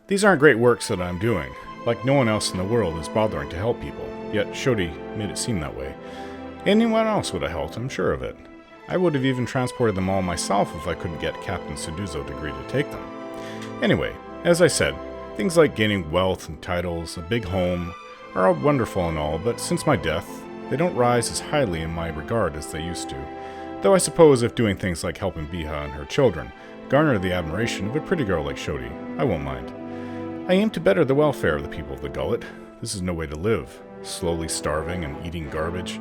These aren't great works that I'm doing. Like no one else in the world is bothering to help people, yet Shodi made it seem that way. Anyone else would have helped, I'm sure of it. I would have even transported them all myself if I couldn't get Captain Suduzo to agree to take them. Anyway, as I said, things like gaining wealth and titles, a big home, are all wonderful and all, but since my death, they don't rise as highly in my regard as they used to. Though I suppose if doing things like helping Biha and her children garner the admiration of a pretty girl like Shodi, I won't mind. I aim to better the welfare of the people of the Gullet. This is no way to live, slowly starving and eating garbage.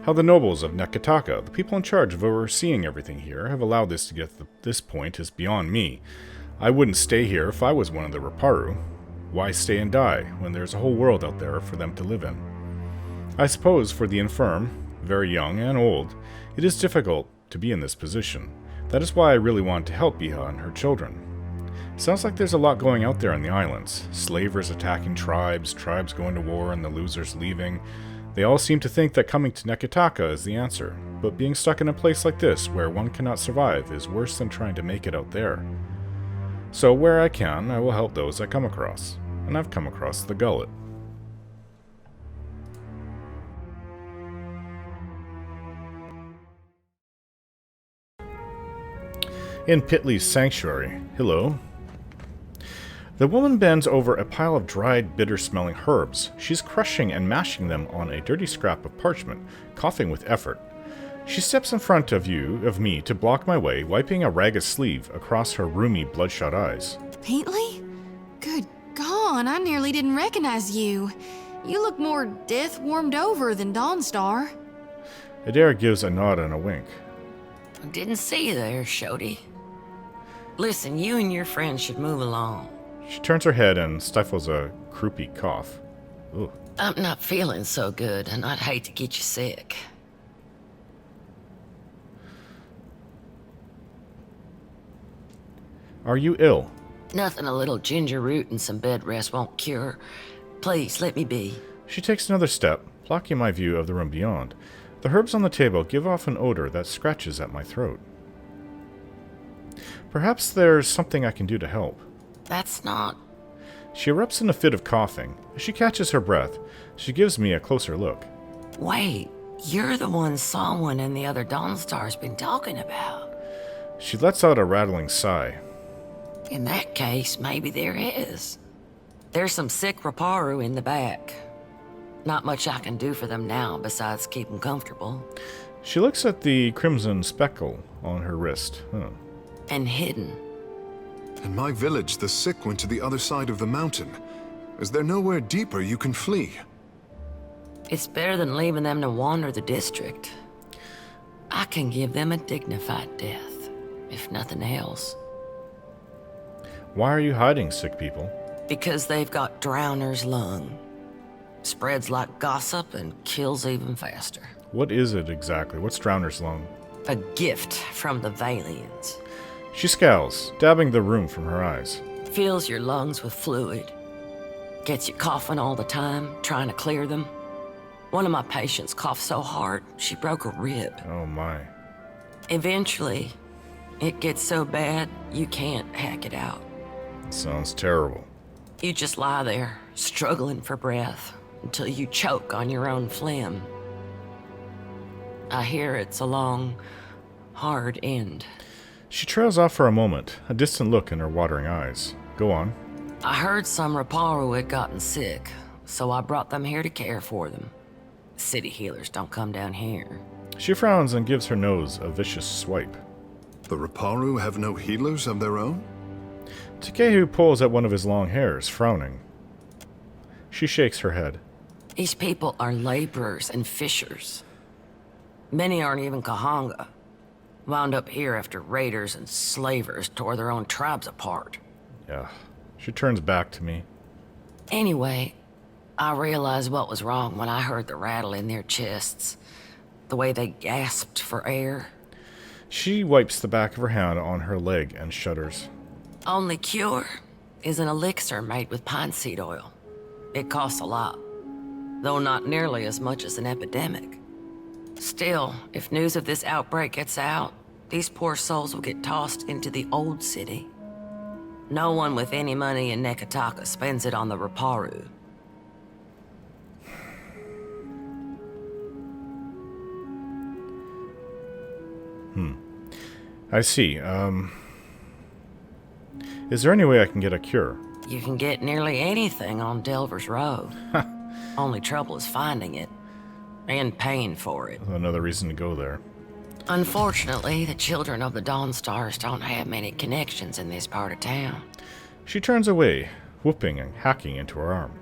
How the nobles of Nekataka, the people in charge of overseeing everything here, have allowed this to get to this point is beyond me. I wouldn't stay here if I was one of the Raparu. Why stay and die when there's a whole world out there for them to live in? I suppose for the infirm, very young and old, it is difficult to be in this position. That is why I really want to help Biha and her children. Sounds like there's a lot going out there in the islands. Slavers attacking tribes, tribes going to war and the losers leaving. They all seem to think that coming to Nekataka is the answer, but being stuck in a place like this where one cannot survive is worse than trying to make it out there. So where I can, I will help those I come across, and I've come across the Gullet. In Pitley's sanctuary. Hello. The woman bends over a pile of dried, bitter-smelling herbs. She's crushing and mashing them on a dirty scrap of parchment, coughing with effort. She steps in front of me, to block my way, wiping a ragged sleeve across her rheumy, bloodshot eyes. Pitley? Good God, I nearly didn't recognize you. You look more death-warmed over than Dawnstar. Adair gives a nod and a wink. Didn't see you there, Shodi. Listen, you and your friends should move along. She turns her head and stifles a croupy cough. Ugh. I'm not feeling so good, and I'd hate to get you sick. Are you ill? Nothing a little ginger root and some bed rest won't cure. Please, let me be. She takes another step, blocking my view of the room beyond. The herbs on the table give off an odor that scratches at my throat. Perhaps there's something I can do to help. That's not... She erupts in a fit of coughing. As she catches her breath, she gives me a closer look. Wait, you're the one someone and the other Dawnstar's been talking about. She lets out a rattling sigh. In that case, maybe there is. There's some sick Raparu in the back. Not much I can do for them now besides keep them comfortable. She looks at the crimson speckle on her wrist. And hidden. In my village, the sick went to the other side of the mountain. Is there nowhere deeper you can flee? It's better than leaving them to wander the district. I can give them a dignified death, if nothing else. Why are you hiding, sick people? Because they've got Drowner's lung. Spreads like gossip and kills even faster. What is it exactly? What's Drowner's lung? A gift from the Valians. She scowls, dabbing the rheum from her eyes. Fills your lungs with fluid. Gets you coughing all the time, trying to clear them. One of my patients coughed so hard, she broke a rib. Oh my. Eventually, it gets so bad, you can't hack it out. Sounds terrible. You just lie there, struggling for breath, until you choke on your own phlegm. I hear it's a long, hard end. She trails off for a moment, a distant look in her watering eyes. Go on. I heard some Raparu had gotten sick, so I brought them here to care for them. City healers don't come down here. She frowns and gives her nose a vicious swipe. The Raparu have no healers of their own? Takehu pulls at one of his long hairs, frowning. She shakes her head. These people are laborers and fishers. Many aren't even Kahanga. Wound up here after raiders and slavers tore their own tribes apart. Yeah. She turns back to me. Anyway, I realized what was wrong when I heard the rattle in their chests. The way they gasped for air. She wipes the back of her hand on her leg and shudders. Only cure is an elixir made with pine seed oil. It costs a lot, though not nearly as much as an epidemic. Still, if news of this outbreak gets out, these poor souls will get tossed into the old city. No one with any money in Nekataka spends it on the Riparu. I see. Is there any way I can get a cure? You can get nearly anything on Delver's Road. Only trouble is finding it. And paying for it. Another reason to go there. Unfortunately, the children of the Dawnstars don't have many connections in this part of town. She turns away, whooping and hacking into her arm.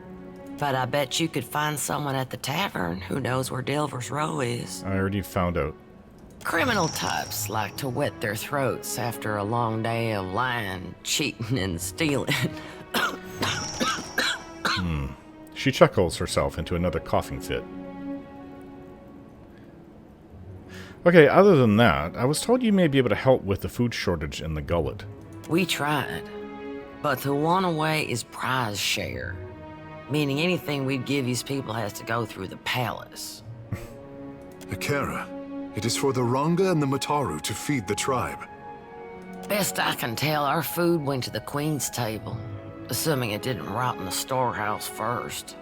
But I bet you could find someone at the tavern who knows where Delver's Row is. I already found out. Criminal types like to wet their throats after a long day of lying, cheating, and stealing. She chuckles herself into another coughing fit. Okay, other than that, I was told you may be able to help with the food shortage in the Gullet. We tried, but the one-away is prize share, meaning anything we'd give these people has to go through the palace. Akara, it is for the Ranga and the Mataru to feed the tribe. Best I can tell, our food went to the Queen's table, assuming it didn't rot in the storehouse first.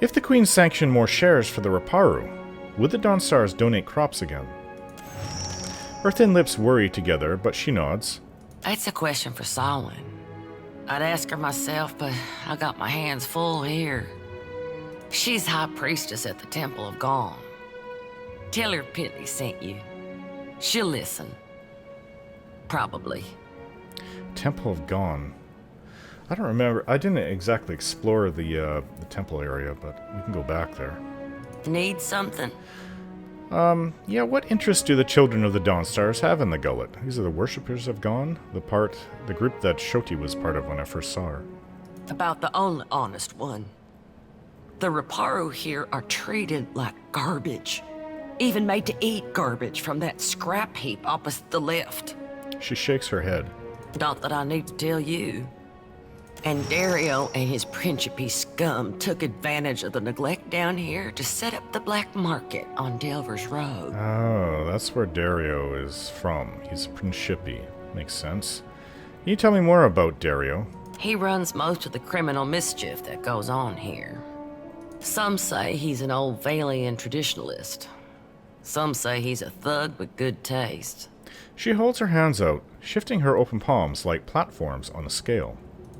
If the Queen sanctioned more shares for the Riparu, would the Dawnstars donate crops again? Her thin lips worry together, but she nods. That's a question for Samhain. I'd ask her myself, but I got my hands full here. She's High Priestess at the Temple of Gone. Tell her Pitney sent you. She'll listen. Probably. Temple of Gone. I don't remember. I didn't exactly explore the temple area, but we can go back there. Need something? Yeah, what interest do the children of the Dawnstars have in the Gullet? These are the worshippers of Gone? The group that Shoti was part of when I first saw her. About the only honest one. The Riparu here are treated like garbage. Even made to eat garbage from that scrap heap opposite the lift. She shakes her head. Not that I need to tell you. And Dario and his Principi scum took advantage of the neglect down here to set up the black market on Delver's Road. Oh, that's where Dario is from. He's a Principi. Makes sense. Can you tell me more about Dario? He runs most of the criminal mischief that goes on here. Some say he's an old Valian traditionalist. Some say he's a thug with good taste. She holds her hands out, shifting her open palms like platforms on a scale.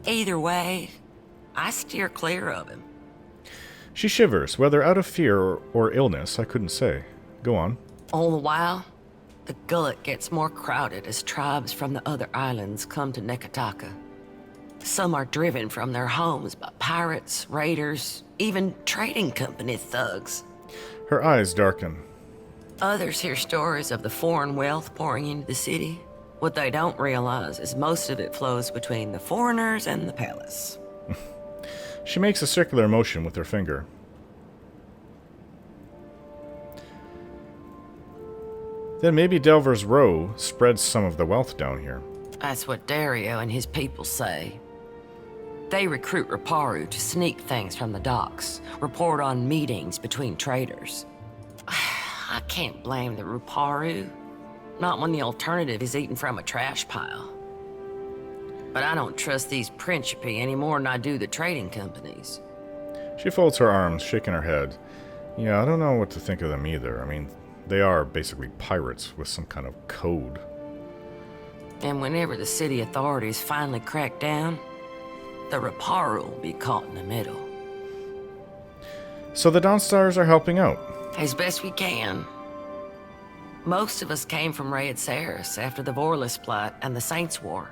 Either way, I steer clear of him. She shivers, whether out of fear or illness, I couldn't say. Go on. All the while, the Gullet gets more crowded as tribes from the other islands come to Nekataka. Some are driven from their homes by pirates, raiders, even trading company thugs. Her eyes darken. Others hear stories of the foreign wealth pouring into the city. What they don't realize is most of it flows between the foreigners and the palace. She makes a circular motion with her finger. Then maybe Delver's Row spreads some of the wealth down here. That's what Dario and his people say. They recruit Riparu to sneak things from the docks, report on meetings between traders. I can't blame the Riparu. Not when the alternative is eating from a trash pile. But I don't trust these Principi any more than I do the trading companies. She folds her arms, shaking her head. Yeah, I don't know what to think of them either. I mean, they are basically pirates with some kind of code. And whenever the city authorities finally crack down, the Riparu will be caught in the middle. So the Dawnstars are helping out. As best we can. Most of us came from Raed Saris after the Vorlis Plot and the Saints War.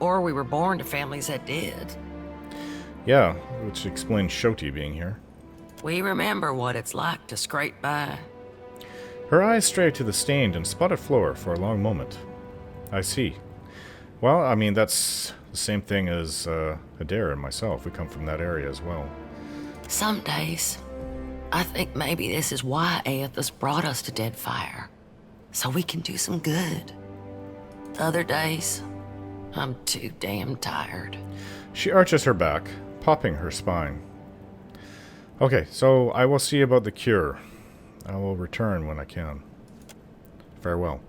Or we were born to families that did. Yeah, which explains Shoti being here. We remember what it's like to scrape by. Her eyes stray to the stained and spotted floor for a long moment. I see. Well, I mean, that's the same thing as Adair and myself. We come from that area as well. Some days, I think maybe this is why Aethys brought us to Deadfire. So we can do some good. Other days, I'm too damn tired. She arches her back, popping her spine. Okay, so I will see about the cure. I will return when I can. Farewell.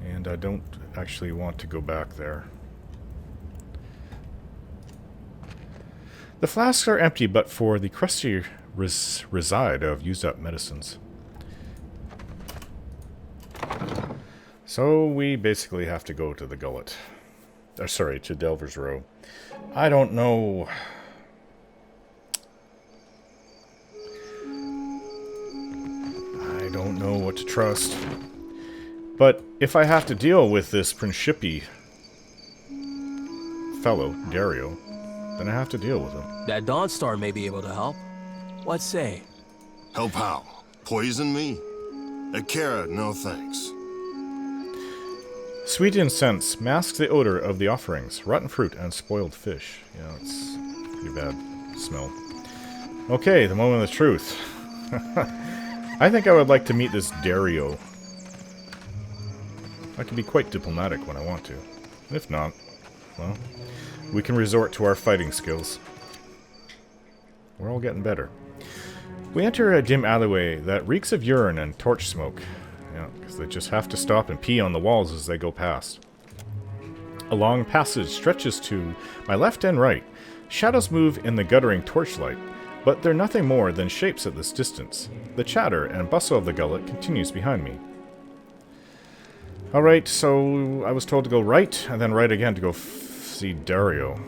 And I don't actually want to go back there. The flasks are empty, but for the crusty reside of used-up medicines. So we basically have to go to the Gullet. Sorry, to Delver's Row. I don't know. I don't know what to trust. But if I have to deal with this Principi fellow, Dario, then I have to deal with him. That Dawnstar may be able to help. What say? Help how? Poison me? Akira, no thanks. Sweet incense masks the odor of the offerings, rotten fruit and spoiled fish. Yeah, it's pretty bad smell. Okay, the moment of the truth. I think I would like to meet this Dario. I can be quite diplomatic when I want to. If not, well, we can resort to our fighting skills. We're all getting better. We enter a dim alleyway that reeks of urine and torch smoke. Yeah, because they just have to stop and pee on the walls as they go past. A long passage stretches to my left and right. Shadows move in the guttering torchlight, but they're nothing more than shapes at this distance. The chatter and bustle of the Gullet continues behind me. Alright, so I was told to go right, and then right again to go see Dario.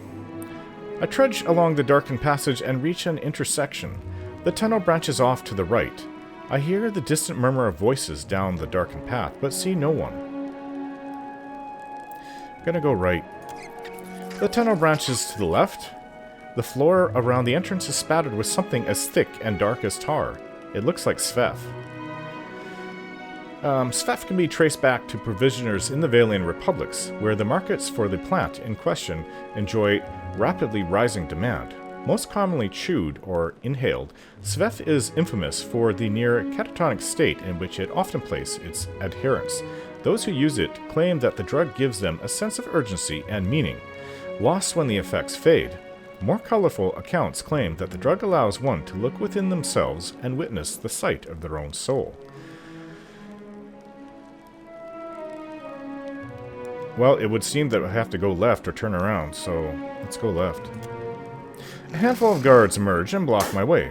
I trudge along the darkened passage and reach an intersection. The tunnel branches off to the right. I hear the distant murmur of voices down the darkened path, but see no one. I'm gonna go right. The tunnel branches to the left. The floor around the entrance is spattered with something as thick and dark as tar. It looks like Svef. Svef can be traced back to provisioners in the Valian republics, where the markets for the plant in question enjoy rapidly rising demand. Most commonly chewed or inhaled, Svef is infamous for the near catatonic state in which it often places its adherents. Those who use it claim that the drug gives them a sense of urgency and meaning, lost when the effects fade. More colorful accounts claim that the drug allows one to look within themselves and witness the sight of their own soul. Well, it would seem that I have to go left or turn around, so let's go left. A handful of guards emerge and block my way,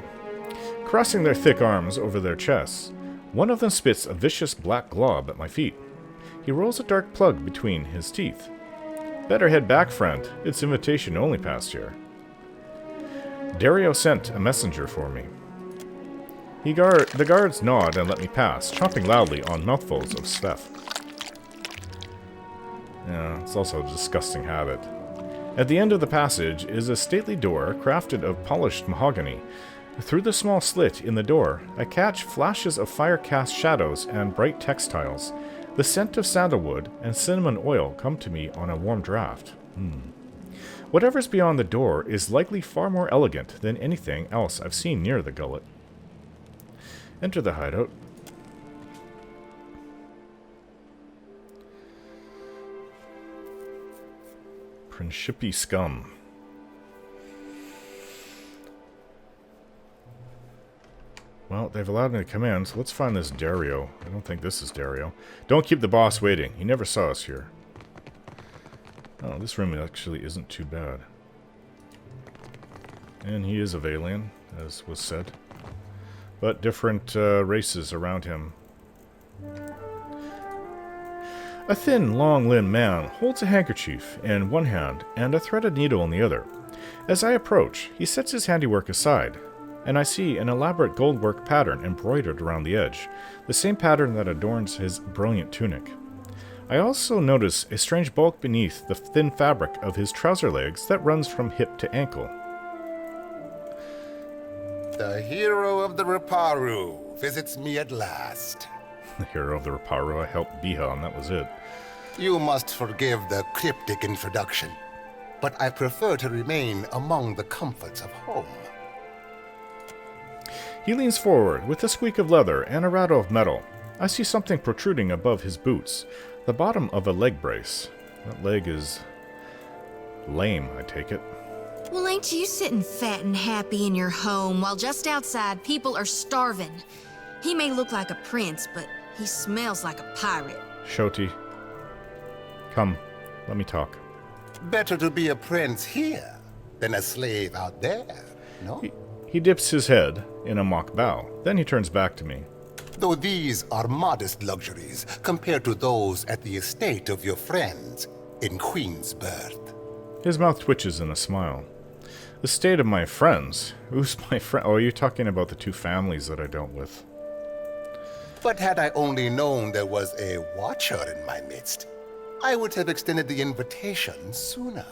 crossing their thick arms over their chests. One of them spits a vicious black glob at my feet. He rolls a dark plug between his teeth. Better head back, friend. It's invitation only past here. Dario sent a messenger for me. The guards nod and let me pass, chomping loudly on mouthfuls of stuff. Yeah, it's also a disgusting habit. At the end of the passage is a stately door crafted of polished mahogany. Through the small slit in the door, I catch flashes of fire-cast shadows and bright textiles. The scent of sandalwood and cinnamon oil come to me on a warm draft. Whatever's beyond the door is likely far more elegant than anything else I've seen near the Gullet. Enter the hideout. Principi scum. Well, they've allowed me to come in, so let's find this Dario. I don't think this is Dario. Don't keep the boss waiting. He never saw us here. Oh, this room actually isn't too bad. And he is a Valian, as was said. But different races around him. A thin, long-limbed man holds a handkerchief in one hand and a threaded needle in the other. As I approach, he sets his handiwork aside, and I see an elaborate goldwork pattern embroidered around the edge, the same pattern that adorns his brilliant tunic. I also notice a strange bulk beneath the thin fabric of his trouser legs that runs from hip to ankle. The hero of the Riparu visits me at last. The hero of the Riparu, I helped Biha, and that was it. You must forgive the cryptic introduction, but I prefer to remain among the comforts of home. He leans forward with a squeak of leather and a rattle of metal. I see something protruding above his boots, the bottom of a leg brace. That leg is lame, I take it. Well, ain't you sitting fat and happy in your home while just outside people are starving? He may look like a prince, but he smells like a pirate. Shoti, Come, let me talk. Better to be a prince here than a slave out there, no? He dips his head in a mock bow. Then he turns back to me. Though these are modest luxuries compared to those at the estate of your friends in Queensbirth. His mouth twitches in a smile. The state of my friends? Who's my friend? Oh, you're talking about the two families that I dealt with. But had I only known there was a watcher in my midst, I would have extended the invitation sooner.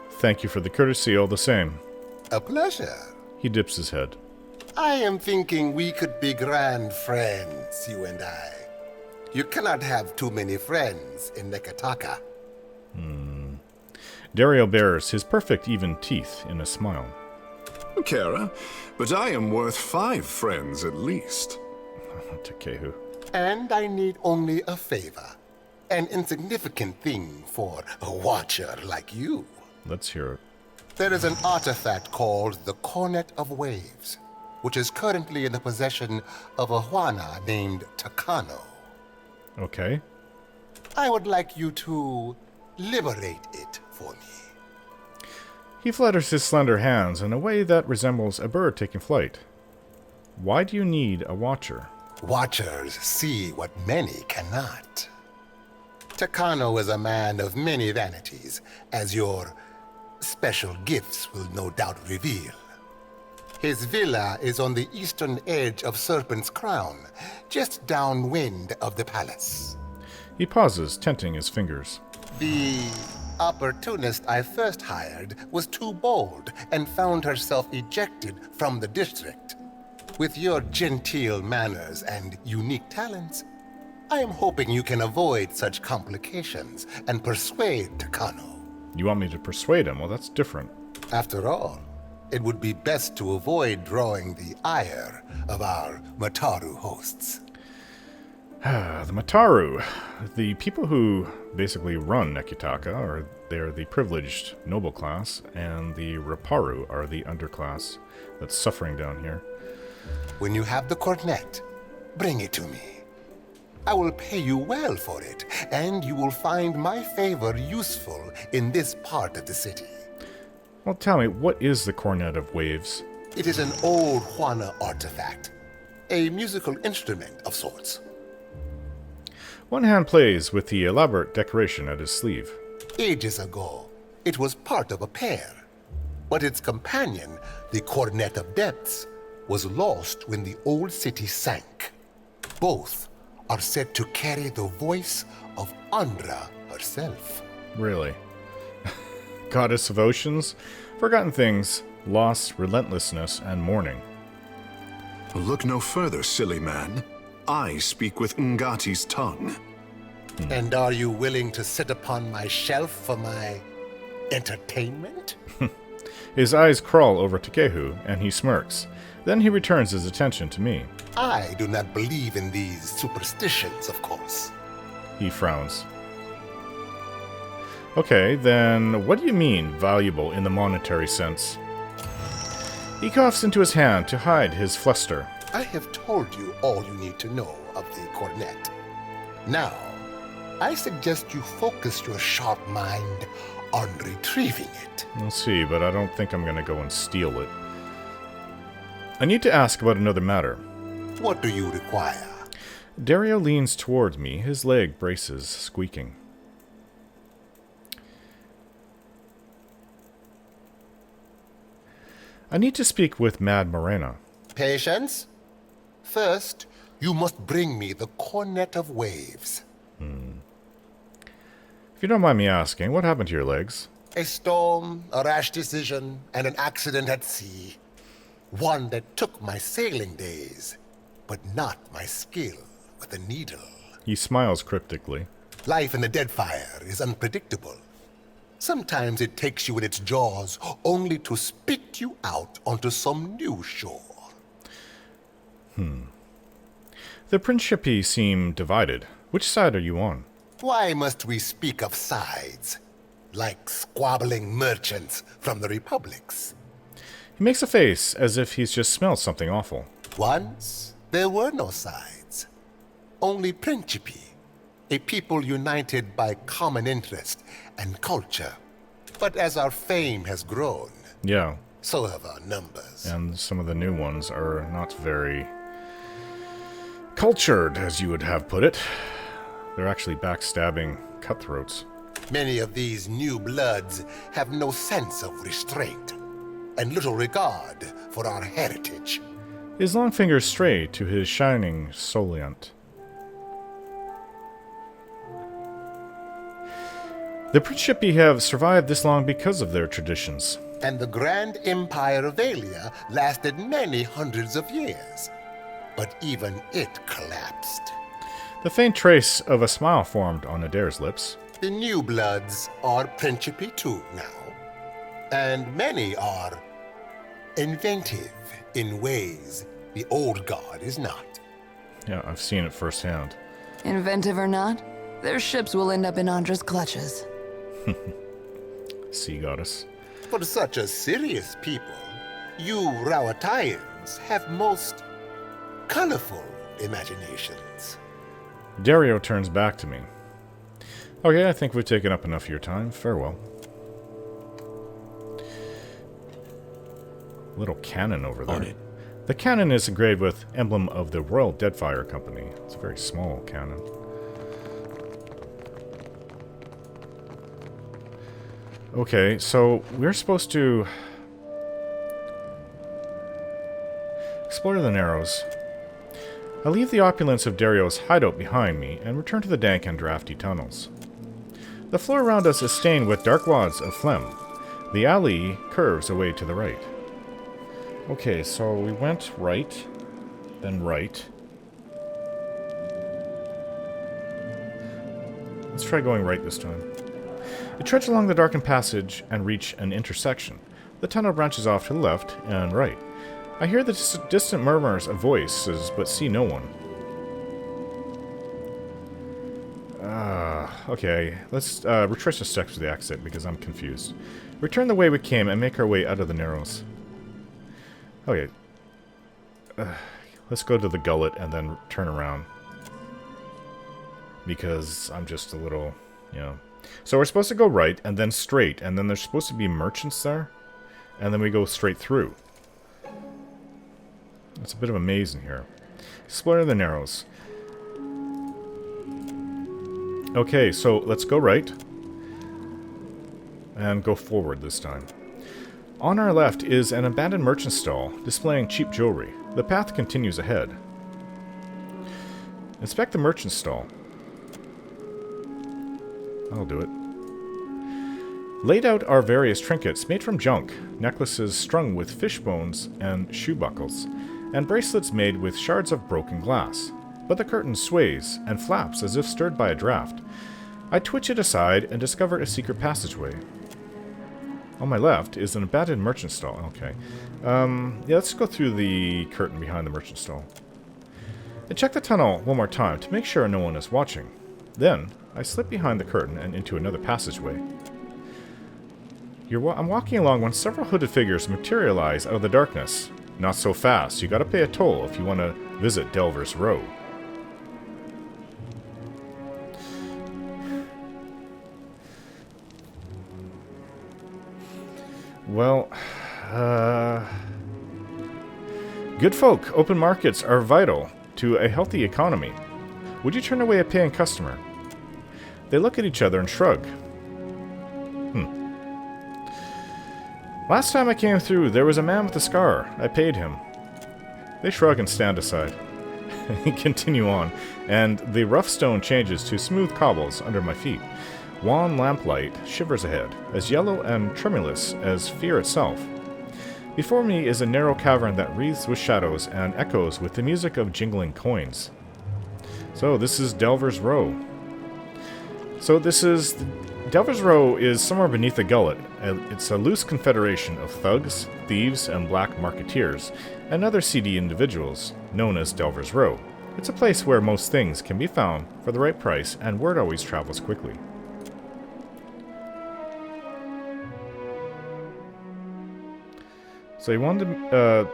Thank you for the courtesy all the same. A pleasure. He dips his head. I am thinking we could be grand friends, you and I. You cannot have too many friends in Nekataka. Dario bares his perfect even teeth in a smile. Kara, but I am worth 5 friends at least. Takehu. And I need only a favor. An insignificant thing for a watcher like you. Let's hear it. There is an artifact called the Cornet of Waves, which is currently in the possession of a Juana named Takano. Okay. I would like you to liberate it for me. He flutters his slender hands in a way that resembles a bird taking flight. Why do you need a watcher? Watchers see what many cannot. Takano is a man of many vanities, as your special gifts will no doubt reveal. His villa is on the eastern edge of Serpent's Crown, just downwind of the palace. He pauses, tenting his fingers. The opportunist I first hired was too bold and found herself ejected from the district. With your genteel manners and unique talents, I am hoping you can avoid such complications and persuade Takano. You want me to persuade him? Well, that's different. After all, it would be best to avoid drawing the ire of our Mataru hosts. The Mataru, the people who basically run Nekitaka, they're the privileged noble class, and the Raparu are the underclass that's suffering down here. When you have the cornet, bring it to me. I will pay you well for it, and you will find my favor useful in this part of the city. Well, tell me, what is the Cornet of Waves? It is an old Juana artifact, a musical instrument of sorts. One hand plays with the elaborate decoration at his sleeve. Ages ago, it was part of a pair, but its companion, the Cornet of Depths, was lost when the old city sank. Both are said to carry the voice of Andra herself. Really? Goddess of oceans, forgotten things, loss, relentlessness, and mourning. Look no further, silly man. I speak with Ngati's tongue. And are you willing to sit upon my shelf for my entertainment? His eyes crawl over Takehu, and he smirks. Then he returns his attention to me. I do not believe in these superstitions, of course. He frowns. Okay, then what do you mean, valuable in the monetary sense? He coughs into his hand to hide his fluster. I have told you all you need to know of the cornet. Now, I suggest you focus your sharp mind on retrieving it. We'll see, but I don't think I'm going to go and steal it. I need to ask about another matter. What do you require? Dario leans toward me, his leg braces, squeaking. I need to speak with Mad Morena. Patience. First, you must bring me the Cornet of Waves. If you don't mind me asking, what happened to your legs? A storm, a rash decision, and an accident at sea. One that took my sailing days, but not my skill with a needle. He smiles cryptically. Life in the Deadfire is unpredictable. Sometimes it takes you in its jaws only to spit you out onto some new shore. The Principi seem divided. Which side are you on? Why must we speak of sides? Like squabbling merchants from the republics. He makes a face as if he's just smelled something awful. Once, there were no sides. Only Principi, a people united by common interest and culture. But as our fame has grown, Yeah, so have our numbers. and some of the new ones are not very cultured, as you would have put it. They're actually backstabbing cutthroats. Many of these new bloods have no sense of restraint and little regard for our heritage. His long fingers stray to his shining solient. The Principi have survived this long because of their traditions. And the grand empire of Aelia lasted many hundreds of years. But even it collapsed. The faint trace of a smile formed on Adair's lips. The new bloods are Principi too now. And many are inventive in ways the old guard is not. Yeah, I've seen it firsthand. Inventive or not, their ships will end up in Andra's clutches. Sea goddess. For such a serious people, you Rawatayans have most colorful imaginations. Dario turns back to me. Okay, I think we've taken up enough of your time. Farewell. Little cannon over there. On it. The cannon is engraved with emblem of the Royal Deadfire Company. It's a very small cannon. Okay, so we're supposed to explore the Narrows. I leave the opulence of Dario's hideout behind me and return to the dank and drafty tunnels. The floor around us is stained with dark wads of phlegm. The alley curves away to the right. Okay, so we went right, then right. Let's try going right this time. We trudge along the darkened passage and reach an intersection. The tunnel branches off to the left and right. I hear the distant murmurs of voices, but see no one. Okay, let's retrace our steps to the exit because I'm confused. Return the way we came and make our way out of the Narrows. Okay. Let's go to the Gullet and then turn around. Because I'm just a little, you know. So we're supposed to go right and then straight, and then there's supposed to be merchants there, and then we go straight through. It's a bit of a maze in here. Explore the Narrows. Okay, so let's go right. And go forward this time. On our left is an abandoned merchant stall displaying cheap jewelry. The path continues ahead. Inspect the merchant stall. I'll do it. Laid out are various trinkets made from junk, necklaces strung with fish bones and shoe buckles, and bracelets made with shards of broken glass. But the curtain sways and flaps as if stirred by a draft. I twitch it aside and discover a secret passageway. On my left is an abandoned merchant stall. Okay. Yeah, let's go through the curtain behind the merchant stall. I check the tunnel one more time to make sure no one is watching. Then, I slip behind the curtain and into another passageway. I'm walking along when several hooded figures materialize out of the darkness. Not so fast. You gotta pay a toll if you want to visit Delver's Row. Well, good folk, open markets are vital to a healthy economy. Would you turn away a paying customer? They look at each other and shrug. Last time I came through, there was a man with a scar. I paid him. They shrug and stand aside. Continue on, and the rough stone changes to smooth cobbles under my feet. Wan lamplight shivers ahead, as yellow and tremulous as fear itself. Before me is a narrow cavern that wreathes with shadows and echoes with the music of jingling coins. So this is Delver's Row. Delver's Row is somewhere beneath the Gullet. It's a loose confederation of thugs, thieves, and black marketeers, and other seedy individuals, known as Delver's Row. It's a place where most things can be found for the right price, and word always travels quickly. So he wanted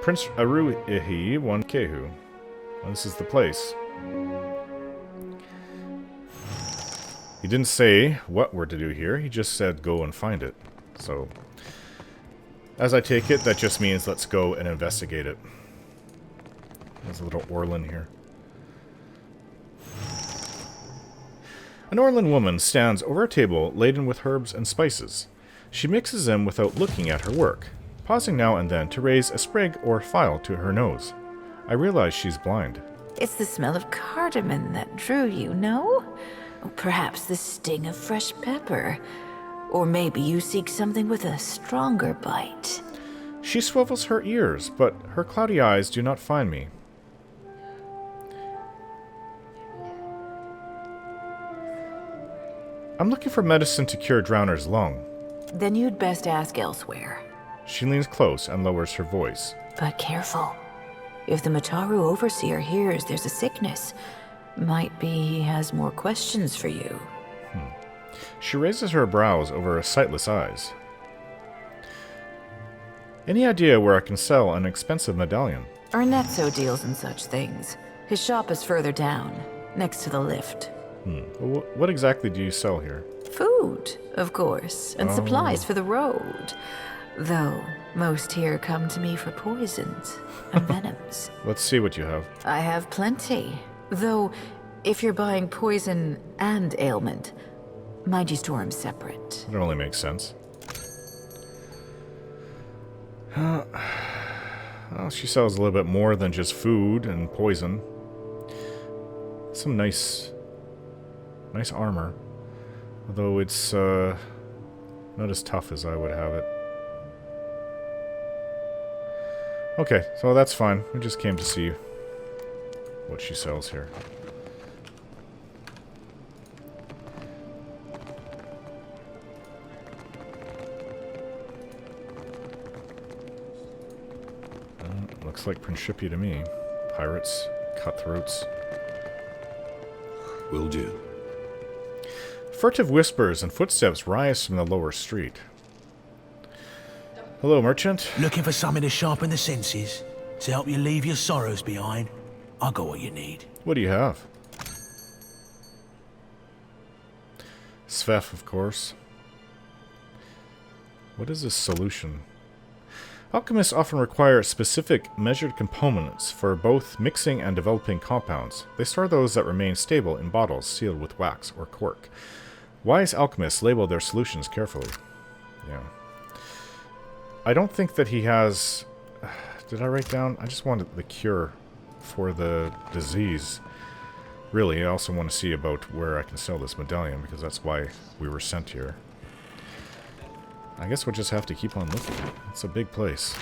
Prince Aruihi won Kehu. Well, this is the place. He didn't say what we're to do here. He just said go and find it. So, as I take it, that just means let's go and investigate it. There's a little Orlin here. An Orlin woman stands over a table laden with herbs and spices. She mixes them without looking at her work, pausing now and then to raise a sprig or file to her nose. I realize she's blind. It's the smell of cardamom that drew you, no? Or perhaps the sting of fresh pepper. Or maybe you seek something with a stronger bite. She swivels her ears, but her cloudy eyes do not find me. I'm looking for medicine to cure Drowner's lung. Then you'd best ask elsewhere. She leans close and lowers her voice. But careful. If the Mataru overseer hears there's a sickness, might be he has more questions for you. She raises her brows over her sightless eyes. Any idea where I can sell an expensive medallion? Arnetzo deals in such things. His shop is further down, next to the lift. What exactly do you sell here? Food, of course, and supplies for the road. Though, most here come to me for poisons and venoms. Let's see what you have. I have plenty. Though, if you're buying poison and ailment, mind you store them separate. It only makes sense. Well, she sells a little bit more than just food and poison. Some nice armor. Although it's not as tough as I would have it. Okay, so that's fine. We just came to see what she sells here. Looks like Principi to me. Pirates, cutthroats. Will do. Furtive whispers and footsteps rise from the lower street. Hello, merchant. Looking for something to sharpen the senses? To help you leave your sorrows behind? I got what you need. What do you have? Svef, of course. What is this solution? Alchemists often require specific measured components for both mixing and developing compounds. They store those that remain stable in bottles sealed with wax or cork. Wise alchemists label their solutions carefully. Yeah. I don't think that he has... Did I write down? I just wanted the cure for the disease. Really, I also want to see about where I can sell this medallion, because that's why we were sent here. I guess we'll just have to keep on looking. It's a big place.